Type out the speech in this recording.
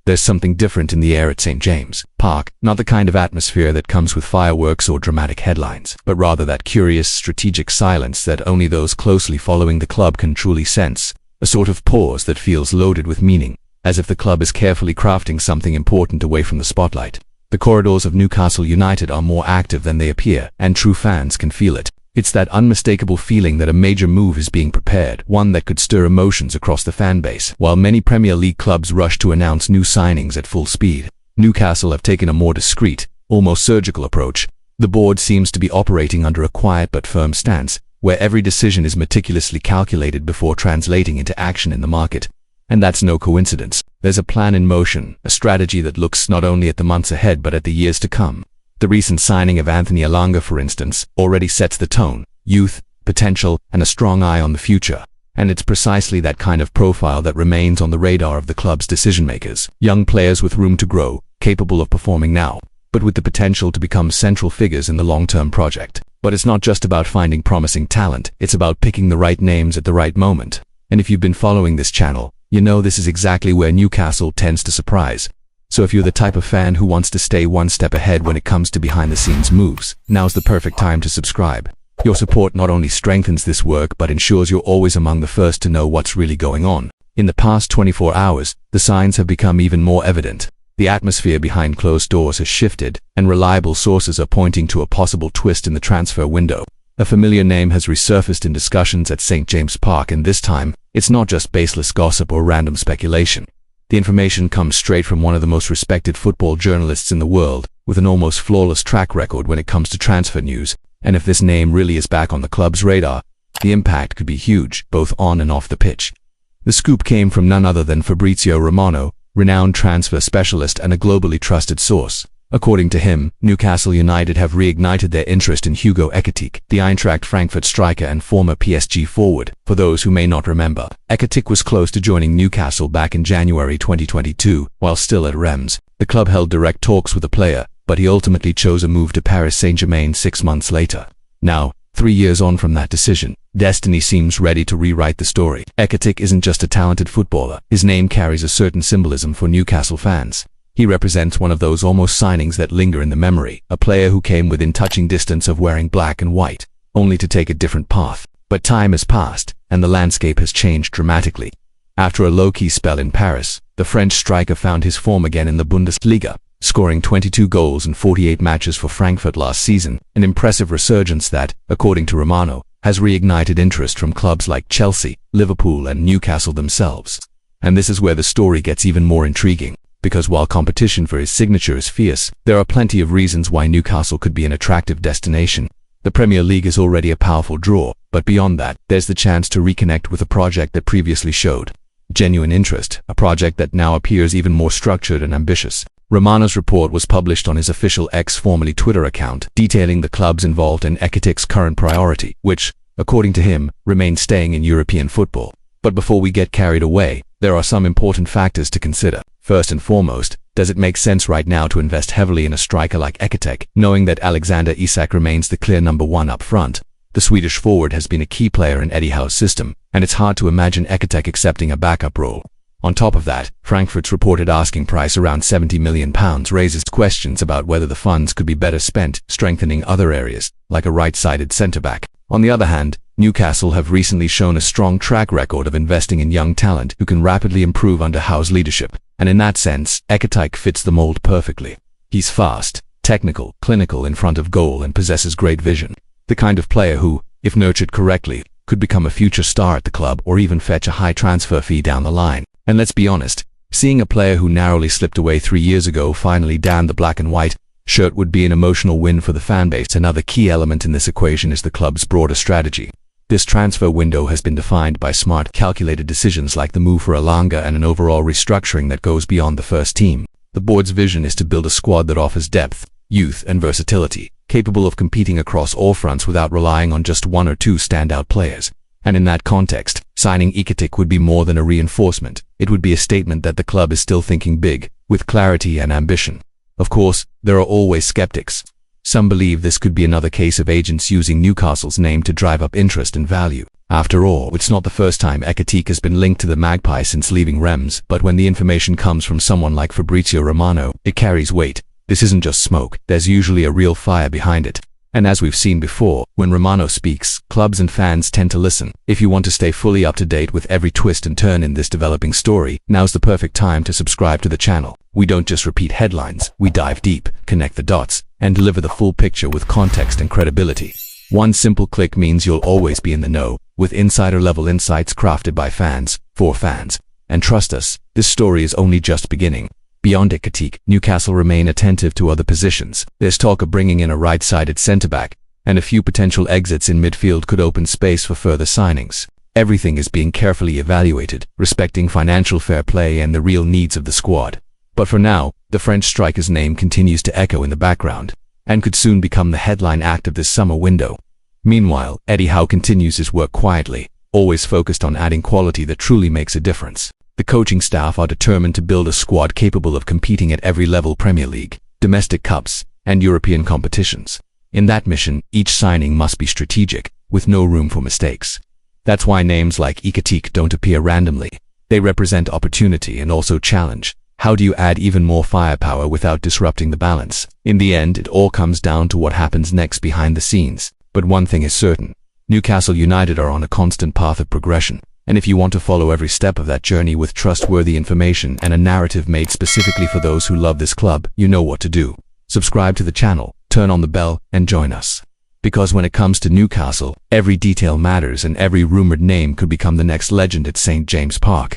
There's something different in the air at St. James' Park, not the kind of atmosphere that comes with fireworks or dramatic headlines, but rather that curious, strategic silence that only those closely following the club can truly sense, a sort of pause that feels loaded with meaning, as if the club is carefully crafting something important away from the spotlight. The corridors of Newcastle United are more active than they appear, and true fans can feel it. It's that unmistakable feeling that a major move is being prepared, one that could stir emotions across the fan base. While many Premier League clubs rush to announce new signings at full speed, Newcastle have taken a more discreet, almost surgical approach. The board seems to be operating under a quiet but firm stance, where every decision is meticulously calculated before translating into action in the market. And that's no coincidence. There's a plan in motion, a strategy that looks not only at the months ahead but at the years to come. The recent signing of Anthony Elanga, for instance, already sets the tone: youth, potential, and a strong eye on the future. And it's precisely that kind of profile that remains on the radar of the club's decision-makers. Young players with room to grow, capable of performing now, but with the potential to become central figures in the long-term project. But it's not just about finding promising talent, it's about picking the right names at the right moment. And if you've been following this channel, you know this is exactly where Newcastle tends to surprise. So if you're the type of fan who wants to stay one step ahead when it comes to behind-the-scenes moves, now's the perfect time to subscribe. Your support not only strengthens this work but ensures you're always among the first to know what's really going on. In the past 24 hours, the signs have become even more evident. The atmosphere behind closed doors has shifted, and reliable sources are pointing to a possible twist in the transfer window. A familiar name has resurfaced in discussions at St. James' Park, and this time, it's not just baseless gossip or random speculation. The information comes straight from one of the most respected football journalists in the world, with an almost flawless track record when it comes to transfer news. And if this name really is back on the club's radar, the impact could be huge, both on and off the pitch. The scoop came from none other than Fabrizio Romano, renowned transfer specialist and a globally trusted source. According to him, Newcastle United have reignited their interest in Hugo Ekitike, the Eintracht Frankfurt striker and former PSG forward. For those who may not remember, Ekitike was close to joining Newcastle back in January 2022, while still at Reims. The club held direct talks with the player, but he ultimately chose a move to Paris Saint-Germain 6 months later. Now, 3 years on from that decision, destiny seems ready to rewrite the story. Ekitike isn't just a talented footballer. His name carries a certain symbolism for Newcastle fans. He represents one of those almost signings that linger in the memory, a player who came within touching distance of wearing black and white, only to take a different path. But time has passed, and the landscape has changed dramatically. After a low-key spell in Paris, the French striker found his form again in the Bundesliga, scoring 22 goals in 48 matches for Frankfurt last season, an impressive resurgence that, according to Romano, has reignited interest from clubs like Chelsea, Liverpool, and Newcastle themselves. And this is where the story gets even more intriguing. Because while competition for his signature is fierce, there are plenty of reasons why Newcastle could be an attractive destination. The Premier League is already a powerful draw, but beyond that, there's the chance to reconnect with a project that previously showed genuine interest, a project that now appears even more structured and ambitious. Romano's report was published on his official X, formerly Twitter account, detailing the clubs involved in Ekitike's current priority, which, according to him, remains staying in European football. But before we get carried away, there are some important factors to consider. First and foremost, does it make sense right now to invest heavily in a striker like Ekitike, knowing that Alexander Isak remains the clear number one up front? The Swedish forward has been a key player in Eddie Howe's system, and it's hard to imagine Ekitike accepting a backup role. On top of that, Frankfurt's reported asking price around £70 million raises questions about whether the funds could be better spent strengthening other areas, like a right-sided centre-back. On the other hand, Newcastle have recently shown a strong track record of investing in young talent who can rapidly improve under Howe's leadership. And in that sense, Ekitike fits the mold perfectly. He's fast, technical, clinical in front of goal and possesses great vision. The kind of player who, if nurtured correctly, could become a future star at the club or even fetch a high transfer fee down the line. And let's be honest, seeing a player who narrowly slipped away 3 years ago finally don the black and white shirt would be an emotional win for the fanbase. Another key element in this equation is the club's broader strategy. This transfer window has been defined by smart, calculated decisions like the move for Elanga and an overall restructuring that goes beyond the first team. The board's vision is to build a squad that offers depth, youth, and versatility, capable of competing across all fronts without relying on just one or two standout players. And in that context, signing Ekitike would be more than a reinforcement. It would be a statement that the club is still thinking big, with clarity and ambition. Of course, there are always skeptics. Some believe this could be another case of agents using Newcastle's name to drive up interest and value. After all, it's not the first time Ekitike has been linked to the Magpie since leaving Reims, but when the information comes from someone like Fabrizio Romano, it carries weight. This isn't just smoke, there's usually a real fire behind it. And as we've seen before, when Romano speaks, clubs and fans tend to listen. If you want to stay fully up to date with every twist and turn in this developing story, now's the perfect time to subscribe to the channel. We don't just repeat headlines, we dive deep, connect the dots, and deliver the full picture with context and credibility. One simple click means you'll always be in the know, with insider-level insights crafted by fans, for fans. And trust us, this story is only just beginning. Beyond Ekitike, Newcastle remain attentive to other positions. There's talk of bringing in a right-sided centre-back, and a few potential exits in midfield could open space for further signings. Everything is being carefully evaluated, respecting financial fair play and the real needs of the squad. But for now, the French striker's name continues to echo in the background, and could soon become the headline act of this summer window. Meanwhile, Eddie Howe continues his work quietly, always focused on adding quality that truly makes a difference. The coaching staff are determined to build a squad capable of competing at every level: Premier League, domestic cups, and European competitions. In that mission, each signing must be strategic, with no room for mistakes. That's why names like Ekitike don't appear randomly. They represent opportunity and also challenge. How do you add even more firepower without disrupting the balance? In the end, it all comes down to what happens next behind the scenes. But one thing is certain: Newcastle United are on a constant path of progression. And if you want to follow every step of that journey with trustworthy information and a narrative made specifically for those who love this club, you know what to do. Subscribe to the channel, turn on the bell, and join us. Because when it comes to Newcastle, every detail matters and every rumored name could become the next legend at St. James Park.